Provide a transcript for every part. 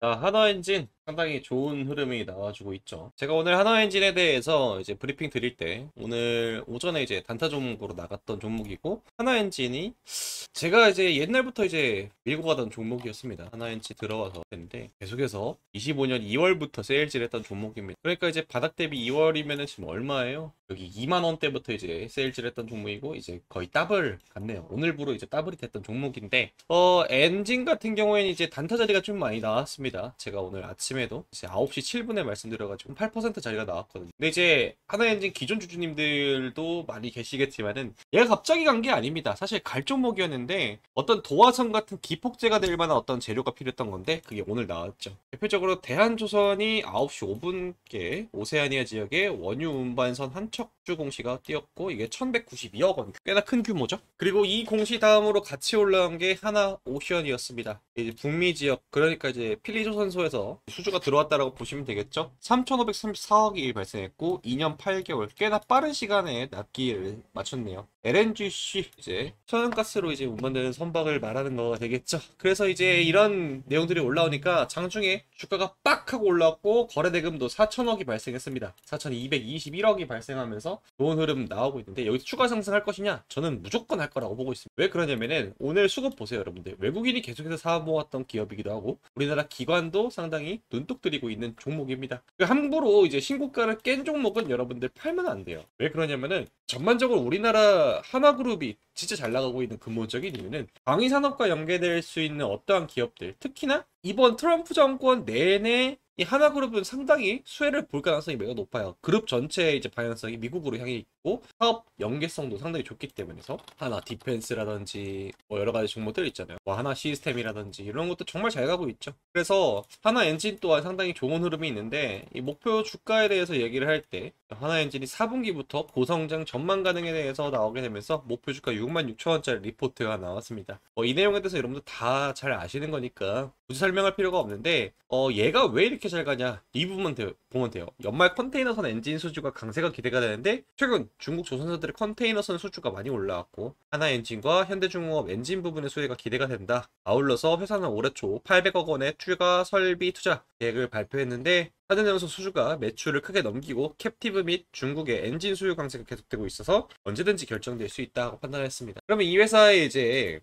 하나엔진 상당히 좋은 흐름이 나와주고 있죠. 제가 오늘 하나엔진에 대해서 이제 브리핑 드릴 때 오늘 오전에 이제 단타 종목으로 나갔던 종목이고, 하나엔진이 제가 이제 옛날부터 이제 밀고 가던 종목이었습니다. 하나엔진 들어와서 했는데 계속해서 25년 2월부터 세일즈를 했던 종목입니다. 그러니까 이제 바닥 대비 2월이면은 지금 얼마예요? 여기 2만 원대부터 이제 세일즈를 했던 종목이고, 이제 거의 더블 같네요. 오늘부로 이제 더블이 됐던 종목인데, 엔진 같은 경우에는 이제 단타 자리가 좀 많이 나왔습니다. 제가 오늘 아침에도 이제 9시 7분에 말씀드려가지고 8% 자리가 나왔거든요. 근데 이제 하나엔진 기존 주주님들도 많이 계시겠지만은, 얘가 갑자기 간 게 아닙니다. 사실 갈 종목이었는데 어떤 도화선 같은 기폭제가 될 만한 어떤 재료가 필요했던 건데, 그게 오늘 나왔죠. 대표적으로 대한조선이 9시 5분께 오세아니아 지역에 원유 운반선 한 척주 공시가 띄었고, 이게 1192억 원, 꽤나 큰 규모죠. 그리고 이 공시 다음으로 같이 올라온 게 하나오션이었습니다. 이제 북미 지역, 그러니까 이제 필리조선소에서 수주가 들어왔다라고 보시면 되겠죠. 3,534억이 발생했고 2년 8개월, 꽤나 빠른 시간에 납기를 마쳤네요. LNGC, 이제 천연가스로 이제 운반되는 선박을 말하는 거가 되겠죠. 그래서 이제 이런 내용들이 올라오니까 장중에 주가가 빡 하고 올라왔고, 거래대금도 4천억이 발생했습니다. 4,221억이 발생하면서 좋은 흐름 나오고 있는데, 여기서 추가 상승할 것이냐? 저는 무조건 할 거라고 보고 있습니다. 왜 그러냐면은 오늘 수급 보세요, 여러분들. 외국인이 계속해서 사모았던 기업이기도 하고, 우리나라 기관도 상당히 눈독 들이고 있는 종목입니다. 함부로 이제 신고가를 깬 종목은 여러분들 팔면 안 돼요. 왜 그러냐면은 전반적으로 우리나라 하나그룹이 진짜 잘 나가고 있는 근본적인 이유는 방위산업과 연계될 수 있는 어떠한 기업들, 특히나 이번 트럼프 정권 내내 이 하나그룹은 상당히 수혜를 볼 가능성이 매우 높아요. 그룹 전체의 이제 방향성이 미국으로 향해 있고, 사업 연계성도 상당히 좋기 때문에서 하나 디펜스라든지 뭐 여러 가지 종목들 있잖아요. 뭐 하나 시스템이라든지 이런 것도 정말 잘 가고 있죠. 그래서 하나 엔진 또한 상당히 좋은 흐름이 있는데, 이 목표 주가에 대해서 얘기를 할 때 하나 엔진이 4분기부터 고성장 전망 가능에 대해서 나오게 되면서 목표 주가 66,000원짜리 리포트가 나왔습니다. 이 내용에 대해서 여러분들 다 잘 아시는 거니까 굳이 설명할 필요가 없는데, 얘가 왜 이렇게 잘 가냐, 이 부분 보면 돼요. 연말 컨테이너선 엔진 수주가 강세가 기대가 되는데, 최근 중국 조선사들의 컨테이너선 수주가 많이 올라왔고, 하나 엔진과 현대중공업 엔진 부분의 수혜가 기대가 된다. 아울러서 회사는 올해 초 800억 원의 추가 설비 투자 계획을 발표했는데, 하드연소 수주가 매출을 크게 넘기고 캡티브 및 중국의 엔진 수요 강세가 계속되고 있어서 언제든지 결정될 수 있다고 판단했습니다. 그러면 이 회사의 이제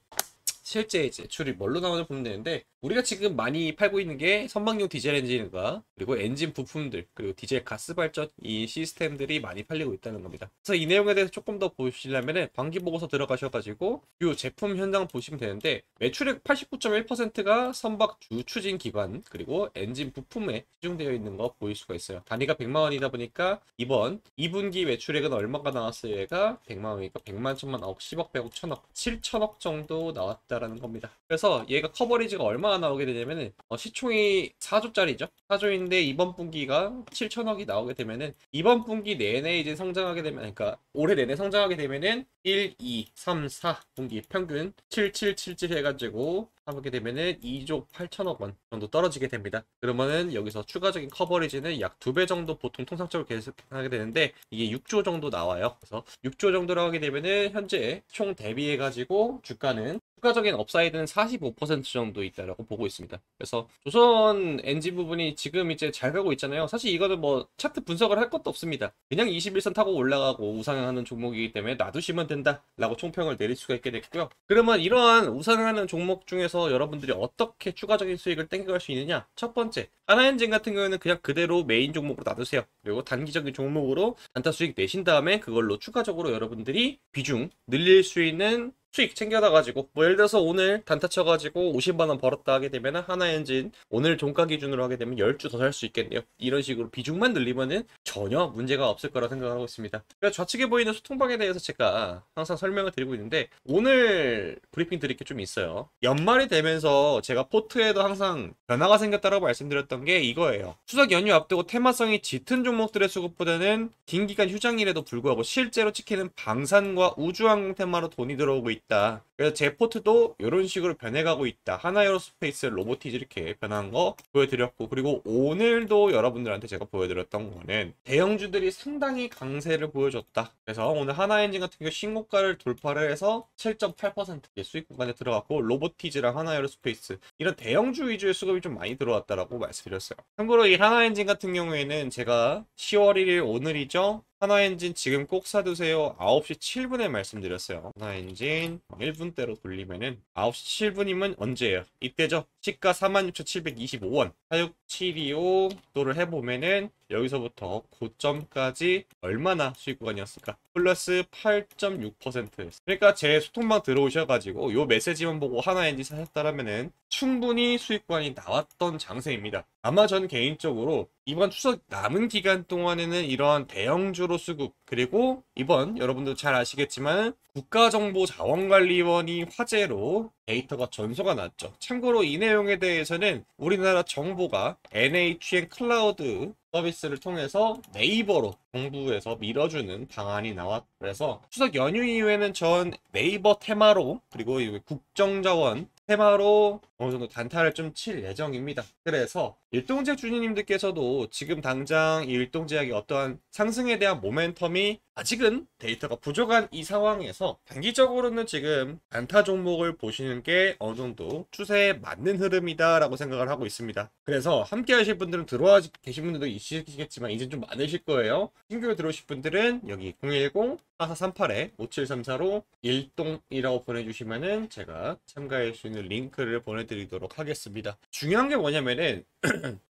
실제 이제 매출이 뭘로 나오는지 보면 되는데, 우리가 지금 많이 팔고 있는 게 선박용 디젤 엔진과 그리고 엔진 부품들, 그리고 디젤 가스 발전 이 시스템들이 많이 팔리고 있다는 겁니다. 그래서 이 내용에 대해서 조금 더 보시려면은 반기 보고서 들어가셔가지고 이 제품 현장 보시면 되는데, 매출의 89.1%가 선박 주 추진 기관 그리고 엔진 부품에 집중되어 있는 거 보일 수가 있어요. 단위가 100만 원이다 보니까 이번 2분기 매출액은 얼마가 나왔어요? 얘가 100만 원이니까 100만, 1000만, 억, 10억, 100억, 1000억, 7천억 정도 나왔다라는 겁니다. 그래서 얘가 커버리지가 얼마나 나오게 되냐면은, 시총이 4조짜리죠. 4조인데 이번 분기가 7천억이 나오게 되면은, 이번 분기 내내 이제 성장하게 되면, 그러니까 올해 내내 성장하게 되면은 1, 2, 3, 4 분기 평균 7777 해가지고 하게 되면은 2조 8천억 원 정도 떨어지게 됩니다. 그러면은 여기서 추가적인 커버리지는 약 2배 정도 보통 통상적으로 계속하게 되는데, 이게 6조 정도 나와요. 그래서 6조 정도로 하게 되면은 현재 총 대비해가지고 주가는 추가적인 업사이드는 45% 정도 있다라고 보고 있습니다. 그래서 조선 엔진 부분이 지금 이제 잘 가고 있잖아요. 사실 이거는 뭐 차트 분석을 할 것도 없습니다. 그냥 21선 타고 올라가고 우상향하는 종목이기 때문에 놔두시면 된다라고 총평을 내릴 수가 있게 됐고요. 그러면 이러한 우상향하는 종목 중에서 여러분들이 어떻게 추가적인 수익을 땡겨갈 수 있느냐? 첫 번째, 하나엔진 같은 경우에는 그냥 그대로 메인 종목으로 놔두세요. 그리고 단기적인 종목으로 단타 수익 내신 다음에 그걸로 추가적으로 여러분들이 비중 늘릴 수 있는 수익 챙겨다가지고, 뭐 예를 들어서 오늘 단타 쳐가지고 50만원 벌었다 하게 되면 하나엔진 오늘 종가 기준으로 하게 되면 10주 더 살 수 있겠네요. 이런 식으로 비중만 늘리면은 전혀 문제가 없을 거라 생각하고 있습니다. 그래서 좌측에 보이는 소통방에 대해서 제가 항상 설명을 드리고 있는데, 오늘 브리핑 드릴 게 좀 있어요. 연말이 되면서 제가 포트에도 항상 변화가 생겼다고 말씀드렸던 게 이거예요. 추석 연휴 앞두고 테마성이 짙은 종목들의 수급보다는 긴 기간 휴장일에도 불구하고 실제로 찍히는 방산과 우주항공 테마로 돈이 들어오고 있다. 있다. 그래서 제 포트도 이런 식으로 변해가고 있다. 하나에어로스페이스 로보티즈 이렇게 변한 거 보여드렸고, 그리고 오늘도 여러분들한테 제가 보여드렸던 거는 대형주들이 상당히 강세를 보여줬다. 그래서 오늘 하나엔진 같은 경우 신고가를 돌파를 해서 7.8% 수익 구간에 들어갔고, 로보티즈랑 하나에어로스페이스 이런 대형주 위주의 수급이 좀 많이 들어왔다라고 말씀드렸어요. 참고로 이 하나엔진 같은 경우에는 제가 10월 1일 오늘이죠. 하나엔진 지금 꼭 사두세요. 9시 7분에 말씀드렸어요. 하나엔진 1분대로 돌리면은 9시 7분이면 언제예요? 이때죠. 시가 46,725원. 46725도를 해보면은 여기서부터 고점까지 얼마나 수익 구간이었을까? 플러스 8.6%. 그러니까 제 소통방 들어오셔가지고 요 메시지만 보고 하나엔진 사셨다라면은 충분히 수익 구간이 나왔던 장세입니다. 아마 전 개인적으로 이번 추석 남은 기간 동안에는 이런 대형주로 수급, 그리고 이번 여러분도 잘 아시겠지만 국가정보자원관리원이 화재로 데이터가 전소가 났죠. 참고로 이 내용에 대해서는 우리나라 정보가 NHN 클라우드 서비스를 통해서 네이버로 정부에서 밀어주는 방안이 나왔고, 그래서 추석 연휴 이후에는 전 네이버 테마로, 그리고 국정자원 테마로 어느 정도 단타를 좀 칠 예정입니다. 그래서 일동제약 주주님들께서도 지금 당장 이 일동제약이 어떠한 상승에 대한 모멘텀이 아직은 데이터가 부족한 이 상황에서 단기적으로는 지금 단타 종목을 보시는 게 어느 정도 추세에 맞는 흐름이다라고 생각을 하고 있습니다. 그래서 함께 하실 분들은 들어와 계신 분들도 있으시겠지만 이제 좀 많으실 거예요. 신규로 들어오실 분들은 여기 010-4438-5734로 일동이라고 보내주시면은 제가 참가할 수 있는 링크를 보내드리도록 하겠습니다. 중요한 게 뭐냐면은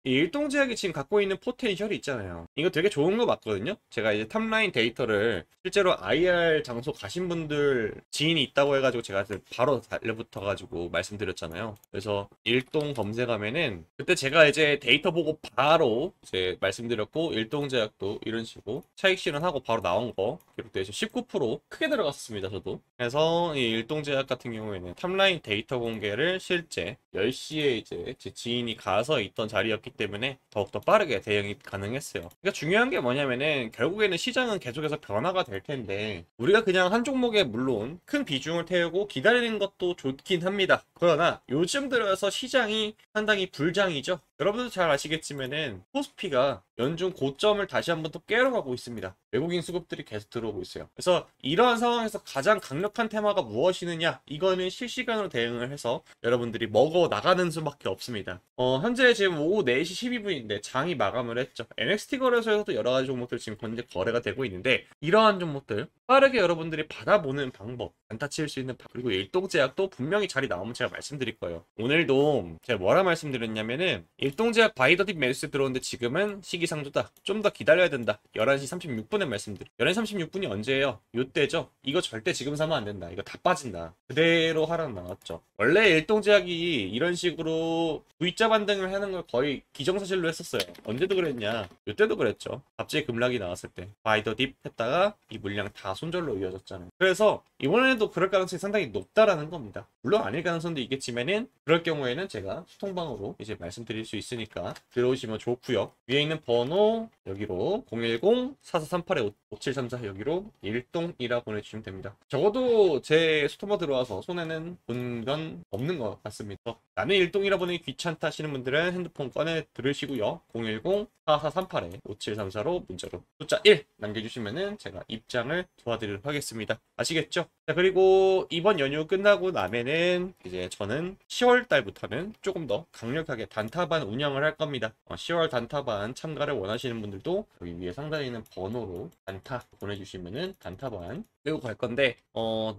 이 일동제약이 지금 갖고 있는 포텐셜이 있잖아요. 이거 되게 좋은 거 맞거든요. 제가 이제 탑라인 데이터를 실제로 IR 장소 가신 분들 지인이 있다고 해가지고 제가 바로 달려붙어가지고 말씀드렸잖아요. 그래서 일동 검색하면은 그때 제가 이제 데이터 보고 바로 이제 말씀드렸고, 일동제약도 이런 식으로 차익 실현하고 바로 나온 거 기록돼서 19% 크게 들어갔습니다. 저도. 그래서 이 일동제약 같은 경우에는 탑라인 데이터 공개를 실제 10시에 이제 제 지인이 가서 있던 자리였기 때문에 더욱더 빠르게 대응이 가능했어요. 그러니까 중요한 게 뭐냐면은 결국에는 시장은 계속해서 변화가 될 텐데, 우리가 그냥 한 종목에 물론 큰 비중을 태우고 기다리는 것도 좋긴 합니다. 그러나 요즘 들어서 시장이 상당히 불장이죠. 여러분도 잘 아시겠지만은 코스피가 연중 고점을 다시 한번 또 깨러 가고 있습니다. 외국인 수급들이 계속 들어오고 있어요. 그래서 이러한 상황에서 가장 강력한 테마가 무엇이느냐, 이거는 실시간으로 대응을 해서 여러분들이 먹어 나가는 수밖에 없습니다. 현재 지금 오후 4시 12분인데 장이 마감을 했죠. NXT 거래소에서도 여러 가지 종목들 지금 현재 거래가 되고 있는데, 이러한 종목들 빠르게 여러분들이 받아보는 방법, 단타 칠 수 있는 그리고 일동제약도 분명히 자리 나오면 제가 말씀드릴 거예요. 오늘도 제가 뭐라 말씀드렸냐면은 일동제약 바이더딥 매수세 들어오는데 지금은 시기상조다. 좀 더 기다려야 된다. 11시 36분에 말씀드려. 11시 36분이 언제예요? 요때죠. 이거 절대 지금 사면 안 된다. 이거 다 빠진다. 그대로 하락 나왔죠. 원래 일동제약이 이런 식으로 V자 반등을 하는 걸 거의 기정사실로 했었어요. 언제도 그랬냐? 요때도 그랬죠. 갑자기 급락이 나왔을 때 바이더딥 했다가 이 물량 다 손절로 이어졌잖아요. 그래서 이번에도 그럴 가능성이 상당히 높다라는 겁니다. 물론 아닐 가능성도 있겠지만은 그럴 경우에는 제가 소통방으로 이제 말씀드릴 수 있으니까 들어오시면 좋고요. 위에 있는 번호 여기로 010-4438-5734 여기로 일동이라 보내주시면 됩니다. 적어도 제 소통방 들어와서 손에는 본 건 없는 것 같습니다. 나는 일동이라 보내기 귀찮다 하시는 분들은 핸드폰 꺼내 들으시고요. 010-4438-5734로 문자로 숫자 1 남겨주시면은 제가 입장을 도와드리도록 하겠습니다. 아시겠죠? 자, 그리고 이번 연휴 끝나고 나면은 이제 저는 10월 달부터는 조금 더 강력하게 단타반 운영을 할 겁니다. 10월 단타반 참가를 원하시는 분들도 여기 위에 상단에 있는 번호로 단타 보내주시면은 단타반 빼고 갈 건데,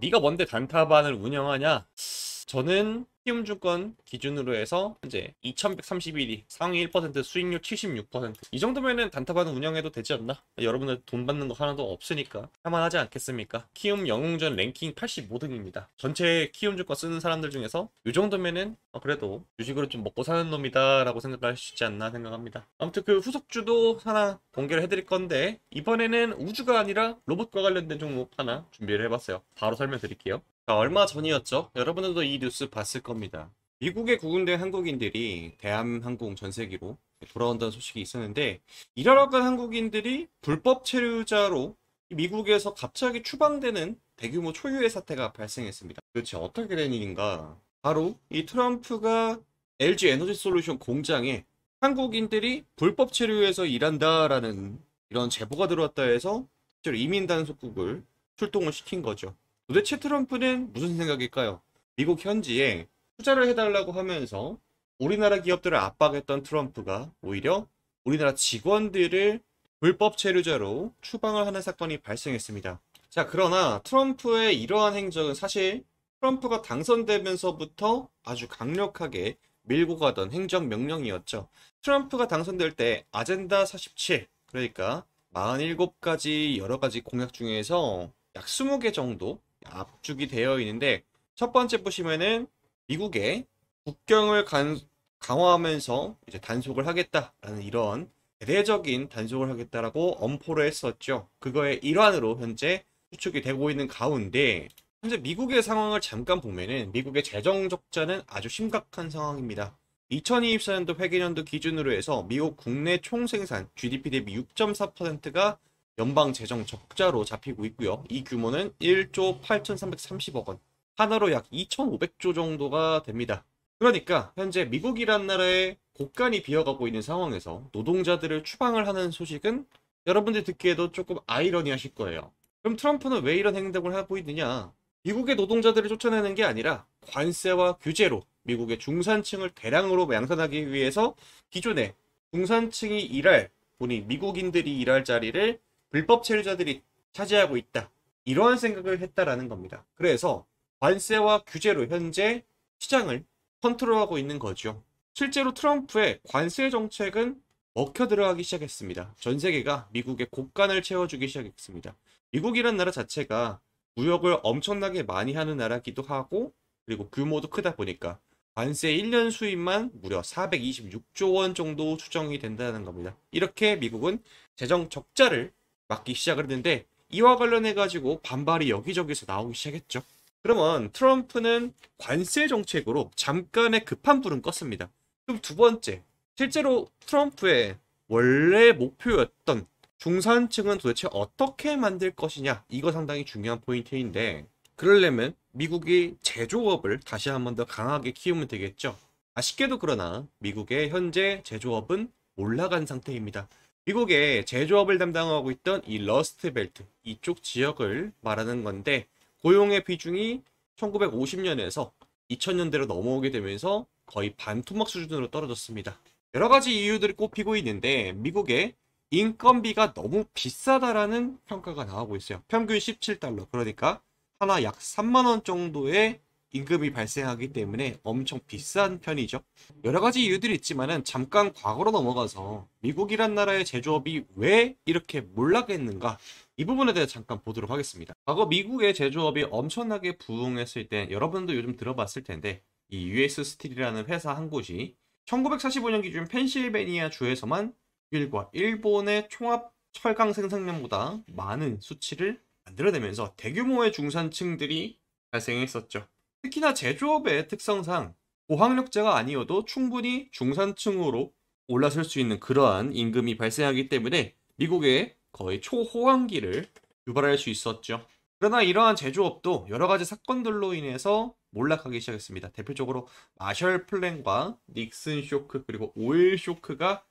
네가 뭔데 단타반을 운영하냐? 저는 키움증권 기준으로 해서 현재 2131위 상위 1% 수익률 76%이 정도면은 단타반은 운영해도 되지 않나? 여러분들 돈 받는 거 하나도 없으니까 할만하지 않겠습니까? 키움 영웅전 랭킹 85등입니다. 전체 키움증권 쓰는 사람들 중에서 이 정도면은 그래도 주식으로 좀 먹고 사는 놈이다 라고 생각할 수 있지 않나 생각합니다. 아무튼 그 후속주도 하나 공개를 해드릴 건데, 이번에는 우주가 아니라 로봇과 관련된 종목 하나 준비를 해봤어요. 바로 설명드릴게요. 얼마 전이었죠? 여러분들도 이 뉴스 봤을 겁니다. 미국에 구금된 한국인들이 대한항공 전세기로 돌아온다는 소식이 있었는데, 일하러 간 한국인들이 불법 체류자로 미국에서 갑자기 추방되는 대규모 초유의 사태가 발생했습니다. 도대체 어떻게 된 일인가? 바로 이 트럼프가 LG 에너지 솔루션 공장에 한국인들이 불법 체류해서 일한다라는 이런 제보가 들어왔다 해서 실제로 이민 단속국을 출동을 시킨 거죠. 도대체 트럼프는 무슨 생각일까요? 미국 현지에 투자를 해달라고 하면서 우리나라 기업들을 압박했던 트럼프가 오히려 우리나라 직원들을 불법 체류자로 추방을 하는 사건이 발생했습니다. 자, 그러나 트럼프의 이러한 행적은 사실 트럼프가 당선되면서부터 아주 강력하게 밀고 가던 행정명령이었죠. 트럼프가 당선될 때 아젠다 47, 그러니까 47가지 여러 가지 공약 중에서 약 20개 정도 압축이 되어 있는데, 첫 번째 보시면은 미국의 국경을 강화하면서 이제 단속을 하겠다라는 이런 대대적인 단속을 하겠다라고 엄포를 했었죠. 그거의 일환으로 현재 추측이 되고 있는 가운데, 현재 미국의 상황을 잠깐 보면은 미국의 재정 적자는 아주 심각한 상황입니다. 2024년도 회계년도 기준으로 해서 미국 국내 총생산 GDP 대비 6.4%가 연방 재정 적자로 잡히고 있고요. 이 규모는 1조 8,330억 원, 하나로 약 2,500조 정도가 됩니다. 그러니까 현재 미국이란 나라의 곳간이 비어가고 있는 상황에서 노동자들을 추방을 하는 소식은 여러분들 듣기에도 조금 아이러니하실 거예요. 그럼 트럼프는 왜 이런 행동을 하고 있느냐? 미국의 노동자들을 쫓아내는 게 아니라 관세와 규제로 미국의 중산층을 대량으로 양산하기 위해서 기존에 중산층이 일할, 보니 미국인들이 일할 자리를 불법 체류자들이 차지하고 있다, 이러한 생각을 했다라는 겁니다. 그래서 관세와 규제로 현재 시장을 컨트롤하고 있는 거죠. 실제로 트럼프의 관세 정책은 먹혀 들어가기 시작했습니다. 전 세계가 미국의 곳간을 채워주기 시작했습니다. 미국이란 나라 자체가 무역을 엄청나게 많이 하는 나라기도 하고, 그리고 규모도 크다 보니까 관세 1년 수입만 무려 426조 원 정도 추정이 된다는 겁니다. 이렇게 미국은 재정 적자를 막기 시작을 했는데, 이와 관련해 가지고 반발이 여기저기서 나오기 시작했죠. 그러면 트럼프는 관세 정책으로 잠깐의 급한 불은 껐습니다. 그럼 두 번째, 실제로 트럼프의 원래 목표였던 중산층은 도대체 어떻게 만들 것이냐, 이거 상당히 중요한 포인트인데, 그러려면 미국이 제조업을 다시 한번 더 강하게 키우면 되겠죠. 아쉽게도 그러나 미국의 현재 제조업은 올라간 상태입니다. 미국의 제조업을 담당하고 있던 이 러스트벨트, 이쪽 지역을 말하는 건데, 고용의 비중이 1950년에서 2000년대로 넘어오게 되면서 거의 반토막 수준으로 떨어졌습니다. 여러 가지 이유들이 꼽히고 있는데, 미국의 인건비가 너무 비싸다라는 평가가 나오고 있어요. 평균 17달러, 그러니까 하나 약 3만 원 정도의 임금이 발생하기 때문에 엄청 비싼 편이죠. 여러 가지 이유들이 있지만은 잠깐 과거로 넘어가서 미국이란 나라의 제조업이 왜 이렇게 몰락했는가, 이 부분에 대해 잠깐 보도록 하겠습니다. 과거 미국의 제조업이 엄청나게 부흥했을 때 여러분도 요즘 들어봤을 텐데, 이 US 스틸이라는 회사 한 곳이 1945년 기준 펜실베니아 주에서만 독일과 일본의 총합 철강 생산량보다 많은 수치를 만들어내면서 대규모의 중산층들이 발생했었죠. 특히나 제조업의 특성상 고학력자가 아니어도 충분히 중산층으로 올라설 수 있는 그러한 임금이 발생하기 때문에 미국의 거의 초호황기를 유발할 수 있었죠. 그러나 이러한 제조업도 여러 가지 사건들로 인해서 몰락하기 시작했습니다. 대표적으로 마셜 플랜과 닉슨 쇼크, 그리고 오일 쇼크가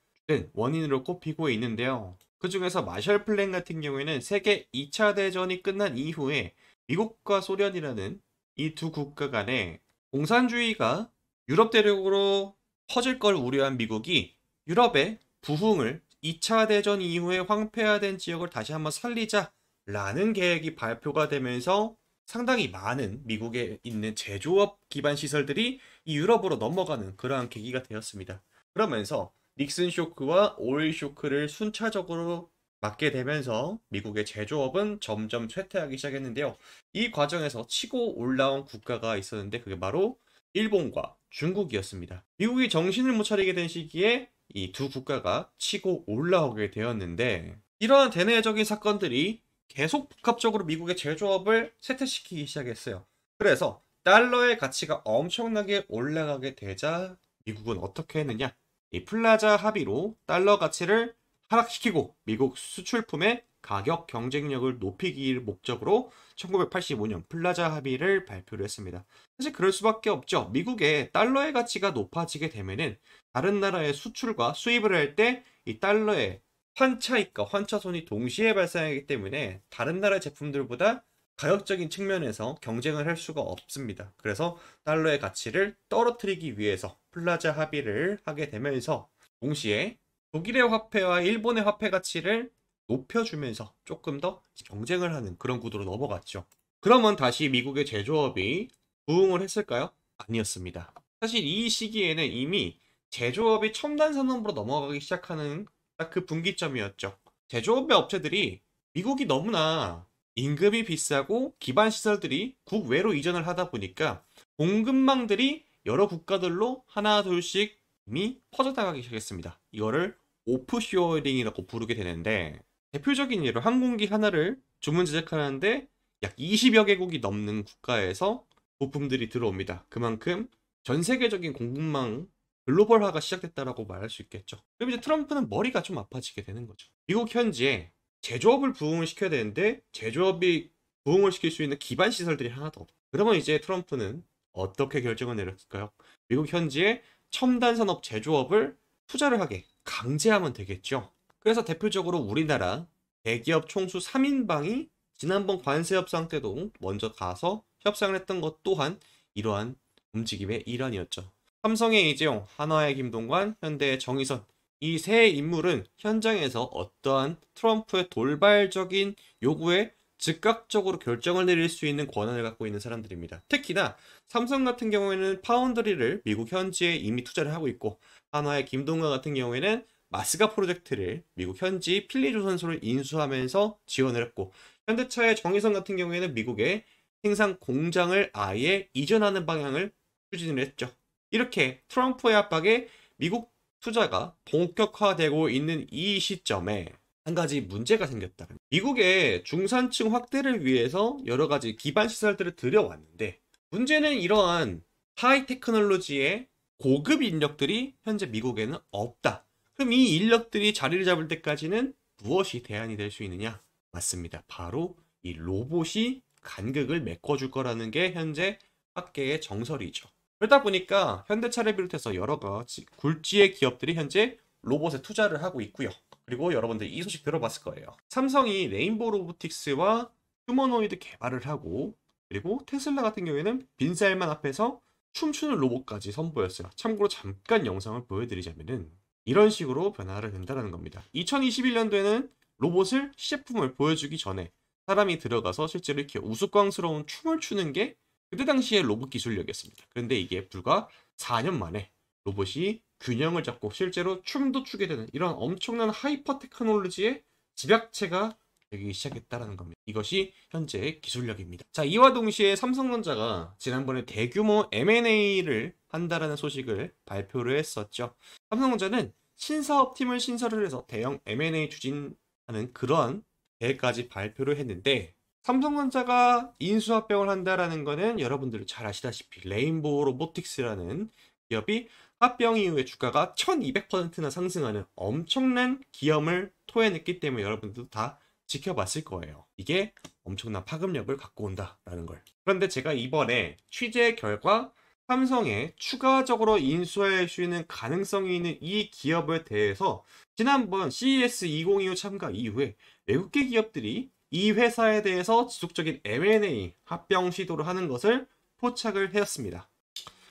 원인으로 꼽히고 있는데요. 그 중에서 마셜 플랜 같은 경우에는 세계 2차 대전이 끝난 이후에 미국과 소련이라는 이 두 국가 간에 공산주의가 유럽 대륙으로 퍼질 걸 우려한 미국이 유럽의 부흥을 2차 대전 이후에 황폐화된 지역을 다시 한번 살리자라는 계획이 발표가 되면서 상당히 많은 미국에 있는 제조업 기반 시설들이 이 유럽으로 넘어가는 그러한 계기가 되었습니다. 그러면서 닉슨 쇼크와 오일 쇼크를 순차적으로 맞게 되면서 미국의 제조업은 점점 쇠퇴하기 시작했는데요. 이 과정에서 치고 올라온 국가가 있었는데, 그게 바로 일본과 중국이었습니다. 미국이 정신을 못 차리게 된 시기에 이 두 국가가 치고 올라오게 되었는데, 이러한 대내적인 사건들이 계속 복합적으로 미국의 제조업을 쇠퇴시키기 시작했어요. 그래서 달러의 가치가 엄청나게 올라가게 되자 미국은 어떻게 했느냐? 이 플라자 합의로 달러 가치를 하락시키고 미국 수출품의 가격 경쟁력을 높이기를 목적으로 1985년 플라자 합의를 발표를 했습니다. 사실 그럴 수밖에 없죠. 미국의 달러의 가치가 높아지게 되면은 다른 나라의 수출과 수입을 할 때 이 달러의 환차익과 환차손이 동시에 발생하기 때문에 다른 나라 제품들보다 가격적인 측면에서 경쟁을 할 수가 없습니다. 그래서 달러의 가치를 떨어뜨리기 위해서 플라자 합의를 하게 되면서 동시에 독일의 화폐와 일본의 화폐 가치를 높여주면서 조금 더 경쟁을 하는 그런 구도로 넘어갔죠. 그러면 다시 미국의 제조업이 부흥을 했을까요? 아니었습니다. 사실 이 시기에는 이미 제조업이 첨단 산업으로 넘어가기 시작하는 딱 그 분기점이었죠. 제조업의 업체들이 미국이 너무나 임금이 비싸고 기반 시설들이 국외로 이전을 하다 보니까 공급망들이 여러 국가들로 하나 둘씩 이미 퍼져나가기 시작했습니다. 이거를 오프쇼어링이라고 부르게 되는데 대표적인 예로 항공기 하나를 주문 제작하는데 약 20여 개국이 넘는 국가에서 부품들이 들어옵니다. 그만큼 전 세계적인 공급망 글로벌화가 시작됐다라고 말할 수 있겠죠. 그럼 이제 트럼프는 머리가 좀 아파지게 되는 거죠. 미국 현지에 제조업을 부흥을 시켜야 되는데 제조업이 부흥을 시킬 수 있는 기반 시설들이 하나도 없고 그러면 이제 트럼프는 어떻게 결정을 내렸을까요? 미국 현지에 첨단 산업 제조업을 투자를 하게 강제하면 되겠죠. 그래서 대표적으로 우리나라 대기업 총수 3인방이 지난번 관세 협상 때도 먼저 가서 협상을 했던 것 또한 이러한 움직임의 일환이었죠. 삼성의 이재용, 한화의 김동관, 현대의 정의선 이 세 인물은 현장에서 어떠한 트럼프의 돌발적인 요구에 즉각적으로 결정을 내릴 수 있는 권한을 갖고 있는 사람들입니다. 특히나 삼성 같은 경우에는 파운드리를 미국 현지에 이미 투자를 하고 있고 한화의 김동관 같은 경우에는 마스가 프로젝트를 미국 현지 필리조선소를 인수하면서 지원을 했고 현대차의 정의선 같은 경우에는 미국의 생산 공장을 아예 이전하는 방향을 추진을 했죠. 이렇게 트럼프의 압박에 미국 투자가 본격화되고 있는 이 시점에 한 가지 문제가 생겼다. 미국의 중산층 확대를 위해서 여러 가지 기반 시설들을 들여왔는데 문제는 이러한 하이 테크놀로지의 고급 인력들이 현재 미국에는 없다. 그럼 이 인력들이 자리를 잡을 때까지는 무엇이 대안이 될 수 있느냐? 맞습니다. 바로 이 로봇이 간극을 메꿔줄 거라는 게 현재 학계의 정설이죠. 그러다 보니까 현대차를 비롯해서 여러 가지 굴지의 기업들이 현재 로봇에 투자를 하고 있고요. 그리고 여러분들 이 소식 들어봤을 거예요. 삼성이 레인보우 로보틱스와 휴머노이드 개발을 하고 그리고 테슬라 같은 경우에는 빈살만 앞에서 춤추는 로봇까지 선보였어요. 참고로 잠깐 영상을 보여드리자면은 이런 식으로 변화를 된다는 겁니다. 2021년도에는 로봇을 시제품을 보여주기 전에 사람이 들어가서 실제로 이렇게 우스꽝스러운 춤을 추는 게 그때 당시의 로봇 기술력이었습니다. 그런데 이게 불과 4년 만에 로봇이 균형을 잡고 실제로 춤도 추게 되는 이런 엄청난 하이퍼 테크놀로지의 집약체가 되기 시작했다는 겁니다. 이것이 현재의 기술력입니다. 자, 이와 동시에 삼성전자가 지난번에 대규모 M&A를 한다라는 소식을 발표를 했었죠. 삼성전자는 신사업팀을 신설을 해서 대형 M&A 추진하는 그러한 계획까지 발표를 했는데 삼성전자가 인수합병을 한다라는 거는 여러분들 잘 아시다시피 레인보우 로보틱스라는 기업이 합병 이후에 주가가 1200%나 상승하는 엄청난 기염을 토해냈기 때문에 여러분들도 다 지켜봤을 거예요. 이게 엄청난 파급력을 갖고 온다라는 걸. 그런데 제가 이번에 취재 결과 삼성에 추가적으로 인수할 수 있는 가능성이 있는 이 기업에 대해서 지난번 CES 2025 참가 이후에 외국계 기업들이 이 회사에 대해서 지속적인 M&A 합병 시도를 하는 것을 포착을 해왔습니다.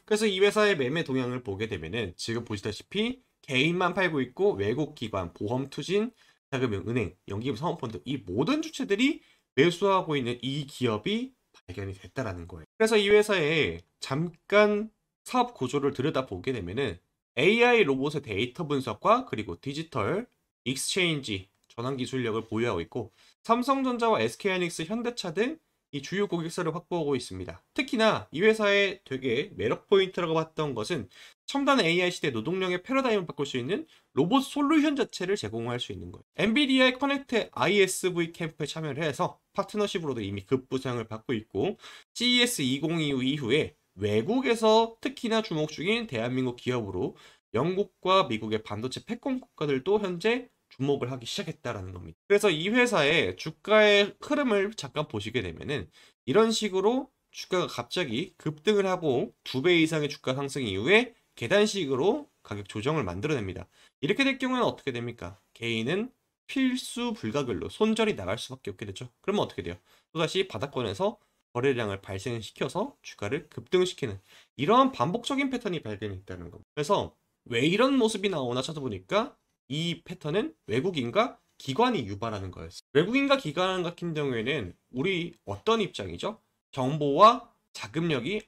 그래서 이 회사의 매매 동향을 보게 되면은 지금 보시다시피 개인만 팔고 있고 외국 기관, 보험 투진, 자금융, 은행, 연기금, 사모펀드 이 모든 주체들이 매수하고 있는 이 기업이 발견이 됐다라는 거예요. 그래서 이 회사의 잠깐 사업 구조를 들여다보게 되면은 AI 로봇의 데이터 분석과 그리고 디지털 익스체인지 전환 기술력을 보유하고 있고 삼성전자와 SK하이닉스, 현대차 등 이 주요 고객사를 확보하고 있습니다. 특히나 이 회사의 되게 매력 포인트라고 봤던 것은 첨단 AI 시대 노동력의 패러다임을 바꿀 수 있는 로봇 솔루션 자체를 제공할 수 있는 거예요. 엔비디아의 커넥트 ISV 캠프에 참여를 해서 파트너십으로도 이미 급부상을 받고 있고 CES 2025 이후에 외국에서 특히나 주목 중인 대한민국 기업으로 영국과 미국의 반도체 패권 국가들도 현재 주목을 하기 시작했다라는 겁니다. 그래서 이 회사의 주가의 흐름을 잠깐 보시게 되면은 이런 식으로 주가가 갑자기 급등을 하고 2배 이상의 주가 상승 이후에 계단식으로 가격 조정을 만들어냅니다. 이렇게 될 경우는 어떻게 됩니까? 개인은 필수 불가결로 손절이 나갈 수밖에 없게 되죠. 그러면 어떻게 돼요? 또다시 바닥권에서 거래량을 발생시켜서 주가를 급등시키는 이러한 반복적인 패턴이 발견했다는 겁니다. 그래서 왜 이런 모습이 나오나 찾아보니까 이 패턴은 외국인과 기관이 유발하는 거였어요. 외국인과 기관 같은 경우에는 우리 어떤 입장이죠? 정보와 자금력이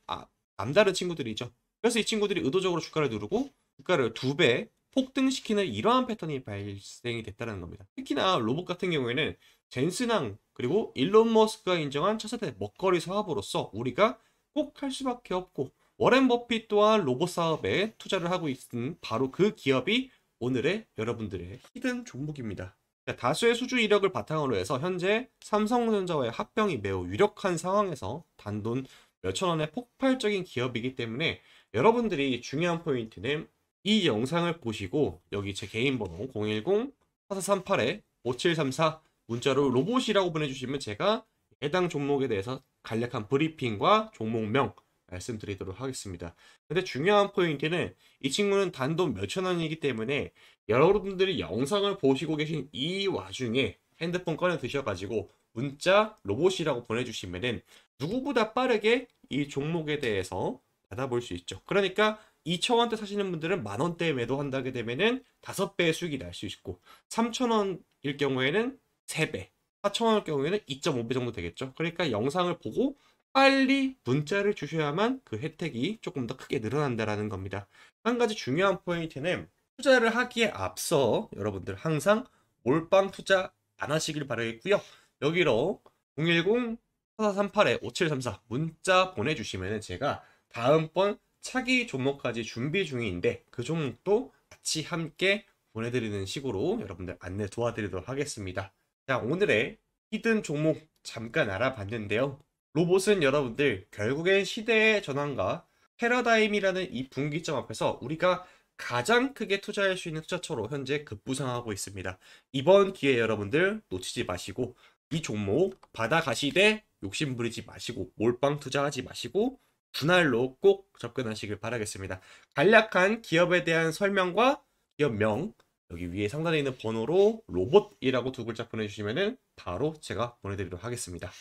남다른 친구들이죠. 그래서 이 친구들이 의도적으로 주가를 누르고 주가를 2배 폭등시키는 이러한 패턴이 발생이 됐다는 겁니다. 특히나 로봇 같은 경우에는 젠슨항 그리고 일론 머스크가 인정한 차세대 먹거리 사업으로서 우리가 꼭 할 수밖에 없고 워렌 버핏 또한 로봇 사업에 투자를 하고 있는 바로 그 기업이 오늘의 여러분들의 히든 종목입니다. 다수의 수주 이력을 바탕으로 해서 현재 삼성전자와의 합병이 매우 유력한 상황에서 단돈 몇천 원의 폭발적인 기업이기 때문에 여러분들이 중요한 포인트는 이 영상을 보시고 여기 제 개인 번호 010-4438-5734 문자로 로봇이라고 보내주시면 제가 해당 종목에 대해서 간략한 브리핑과 종목명 말씀드리도록 하겠습니다. 근데 중요한 포인트는 이 친구는 단돈 몇천 원이기 때문에 여러분들이 영상을 보시고 계신 이 와중에 핸드폰 꺼내 드셔가지고 문자 로봇이라고 보내주시면은 누구보다 빠르게 이 종목에 대해서 받아볼 수 있죠. 그러니까 2,000원대 사시는 분들은 만원대에 매도한다게 되면은 5배의 수익이 날 수 있고 3,000원일 경우에는 3배, 4,000원일 경우에는 2.5배 정도 되겠죠. 그러니까 영상을 보고 빨리 문자를 주셔야만 그 혜택이 조금 더 크게 늘어난다라는 겁니다. 한 가지 중요한 포인트는 투자를 하기에 앞서 여러분들 항상 몰빵 투자 안 하시길 바라겠고요. 여기로 010-4438-5734 문자 보내주시면 제가 다음번 차기 종목까지 준비 중인데 그 종목도 같이 함께 보내드리는 식으로 여러분들 안내 도와드리도록 하겠습니다. 자, 오늘의 히든 종목 잠깐 알아봤는데요. 로봇은 여러분들 결국엔 시대의 전환과 패러다임이라는 이 분기점 앞에서 우리가 가장 크게 투자할 수 있는 투자처로 현재 급부상하고 있습니다. 이번 기회에 여러분들 놓치지 마시고 이 종목 받아가시되 욕심부리지 마시고 몰빵 투자하지 마시고 분할로 꼭 접근하시길 바라겠습니다. 간략한 기업에 대한 설명과 기업명 여기 위에 상단에 있는 번호로 로봇이라고 2글자 보내주시면 바로 제가 보내드리도록 하겠습니다.